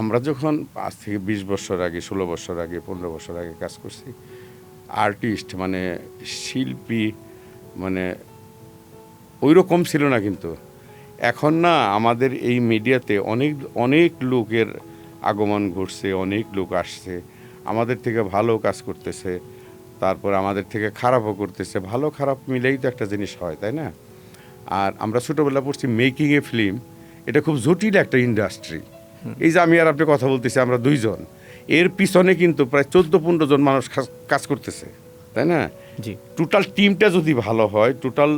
আমরা যখন আজ থেকে ২০ বছর আগে, ১৬ বছর আগে, ১৫ বছর আগে কাজ করছি, আর্টিস্ট মানে শিল্পী মানে ওই রকম ছিল না কিন্তু। এখন না আমাদের এই মিডিয়াতে অনেক অনেক লোকের আগমন ঘটছে, অনেক লোক আসছে, আমাদের থেকে ভালো কাজ করতেছে, তারপর আমাদের থেকে খারাপও করতেছে। ভালো খারাপ মিলেই তো একটা জিনিস হয়, তাই না? আর আমরা ছোটোবেলা পড়ছি মেকিং এ ফিল্ম, এটা খুব জটিল একটা ইন্ডাস্ট্রি। এই যে আমি আর আপনি কথা বলতেছি, আমরা দুইজন, এর পিছনে কিন্তু প্রায় ১৪-১৫ জন মানুষ কাজ করতেছে, তাই না? জি। টোটাল টিমটা যদি ভালো হয়, টোটাল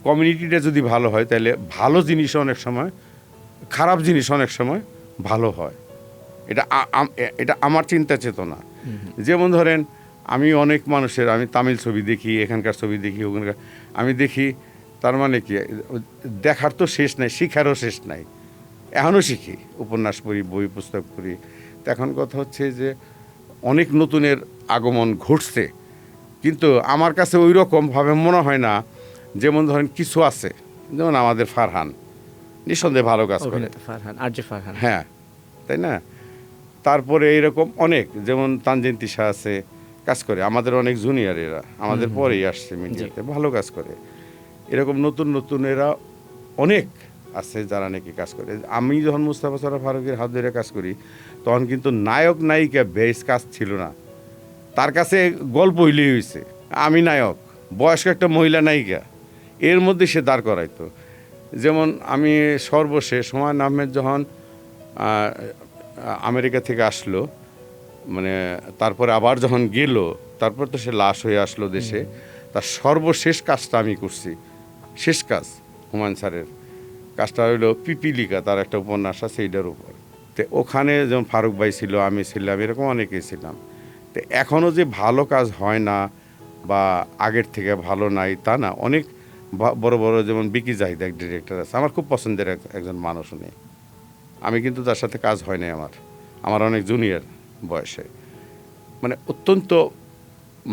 কমিউনিটিটা যদি ভালো হয়, তাহলে ভালো জিনিস অনেক সময়, খারাপ জিনিস অনেক সময় ভালো হয়। এটা এটা আমার চিন্তা চেতনা। যেমন ধরেন, আমি অনেক মানুষের, আমি তামিল ছবি দেখি, এখানকার ছবি দেখি, ওখানকার আমি দেখি, তার মানে কি, দেখার তো শেষ নাই, শিখারও শেষ নাই। এখনও শিখি, উপন্যাস পড়ি, বই পুস্তক পড়ি। তো এখন কথা হচ্ছে যে অনেক নতুনের আগমন ঘটছে, কিন্তু আমার কাছে ওই রকমভাবে মনে হয় না। যেমন ধরেন কিছু আছে, যেমন আমাদের ফারহান নিঃসন্দেহে ভালো কাজ করে, অভিনেতা ফারহান, আরজে ফারহান। হ্যাঁ, তাই না? তারপরে এরকম অনেক, যেমন তানজিন তিশা আছে, কাজ করে, আমাদের অনেক জুনিয়র, এরা আমাদের পরেই আসছে মিডিয়াতে, ভালো কাজ করে। এরকম নতুন নতুন এরা অনেক আছে যারা নাকি কাজ করে। আমি যখন মুস্তাফা সরোয়ার ফারুকের হাত ধরে কাজ করি, তখন কিন্তু নায়ক নায়িকা বেশ কাজ ছিল না, তার কাছে গল্প হইলেই হয়েছে। আমি নায়ক, বয়স্ক একটা মহিলা নায়িকা, এর মধ্যে সে দাঁড় করাইতো। যেমন আমি সর্বশেষ হুমায়ূন আহমেদ যখন আমেরিকা থেকে আসলো, মানে তারপরে আবার যখন গেল, তারপর তো সে লাশ হয়ে আসলো দেশে, তার সর্বশেষ কাজটা আমি করছি, শেষ কাজ হুমায়ূন স্যারের কাজটা হইলো পিপিলিকা, তার একটা উপন্যাস আছে, এইটার উপর। তো ওখানে যেমন ফারুক ভাই ছিল, আমি ছিলাম, এরকম অনেকেই ছিলাম। তো এখনও যে ভালো কাজ হয় না বা আগের থেকে ভালো নাই তা না, অনেক বড় বড়, যেমন বিকি জাহিদ এক ডিরেক্টর আছে, আমার খুব পছন্দের একজন মানুষ উনি। আমি কিন্তু তার সাথে কাজ হয় নাই, আমার অনেক জুনিয়র বয়সে, মানে অত্যন্ত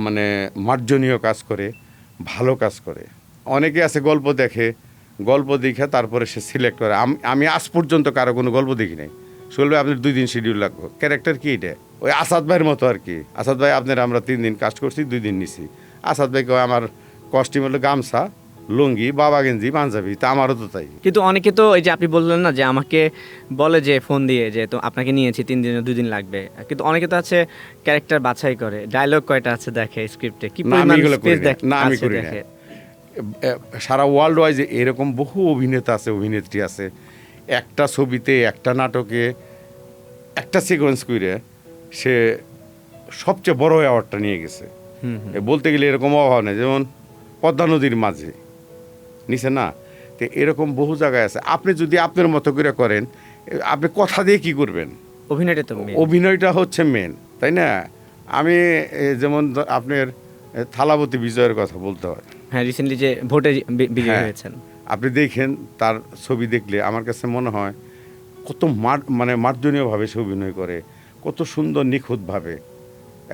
মানে মার্জনীয় কাজ করে, ভালো কাজ করে। অনেকে আছে গল্প দেখে, গল্প দেখে তারপরে সে সিলেক্ট করে। আমি আজ পর্যন্ত কারো কোনো গল্প দেখি নাই। শুনবে আপনার 2 দিন শিডিউল লাগবে, ক্যারেক্টার কি এটা, ওই আসাদ ভাইয়ের মতো আর কি। আসাদ ভাই, আপনার আমরা 3 দিন কাজ করছি, 2 দিন নিছি। আসাদ ভাইকে আমার কস্টিউম হলো গামছা, লুঙ্গি, বাবা গেঞ্জি, পাঞ্জাবি, তা আমারও তো তাই। কিন্তু অনেকে তো এই যে আপনি বললেন না যে আমাকে বলে যে ফোন দিয়ে যে তো আপনাকে নিয়েছি 3 দিনে 2 দিন লাগবে, কিন্তু অনেকে তো আছে ক্যারেক্টার বাছাই করে, ডায়লগ কয়টা আছে দেখে, স্ক্রিপ্টে কি না, আমি পরিমাণ এগুলো স্পেস করি না। দেখে, না, আমি আছে করি না। দেখে। সারা ওয়ার্ল্ড ওয়াইজ এরকম বহু অভিনেতা আছে, অভিনেত্রী আছে, একটা ছবিতে, একটা নাটকে, একটা সিকোয়েন্স করে সে সবচেয়ে বড় অ্যাওয়ার্ডটা নিয়ে গেছে। বলতে গেলে এরকম অভাব নেই, যেমন পদ্মা নদীর মাঝে নিছে না। তো এরকম বহু জায়গায় আছে। আপনি যদি আপনার মতো করে করেন, আপনি কথা দিয়ে কি করবেন? অভিনয়টা তো main। অভিনয়টা হচ্ছে মেন, তাই না? আমি যেমন আপনার থালাপতি বিজয়ের কথা বলতে হয়। হ্যাঁ, রিসেন্টলি যে ভোটে বিজয়ী হ্যাঁ, হয়েছেন। আপনি দেখেন তার ছবি দেখলে আমার কাছে মনে হয় কত মানে মার্জনীয়ভাবে সে অভিনয় করে, কত সুন্দর নিখুঁতভাবে।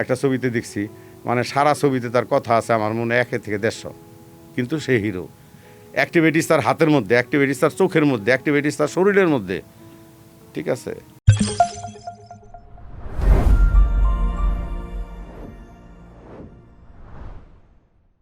একটা ছবিতে দেখছি, মানে সারা ছবিতে তার কথা আছে আমার মনে 1 থেকে 150, কিন্তু সে হিরো। অ্যাক্টিভিটিস তার হাতের মধ্যে, অ্যাক্টিভিটিস তার চোখের মধ্যে, অ্যাক্টিভিটিস তার শরীরের মধ্যে, ঠিক আছে?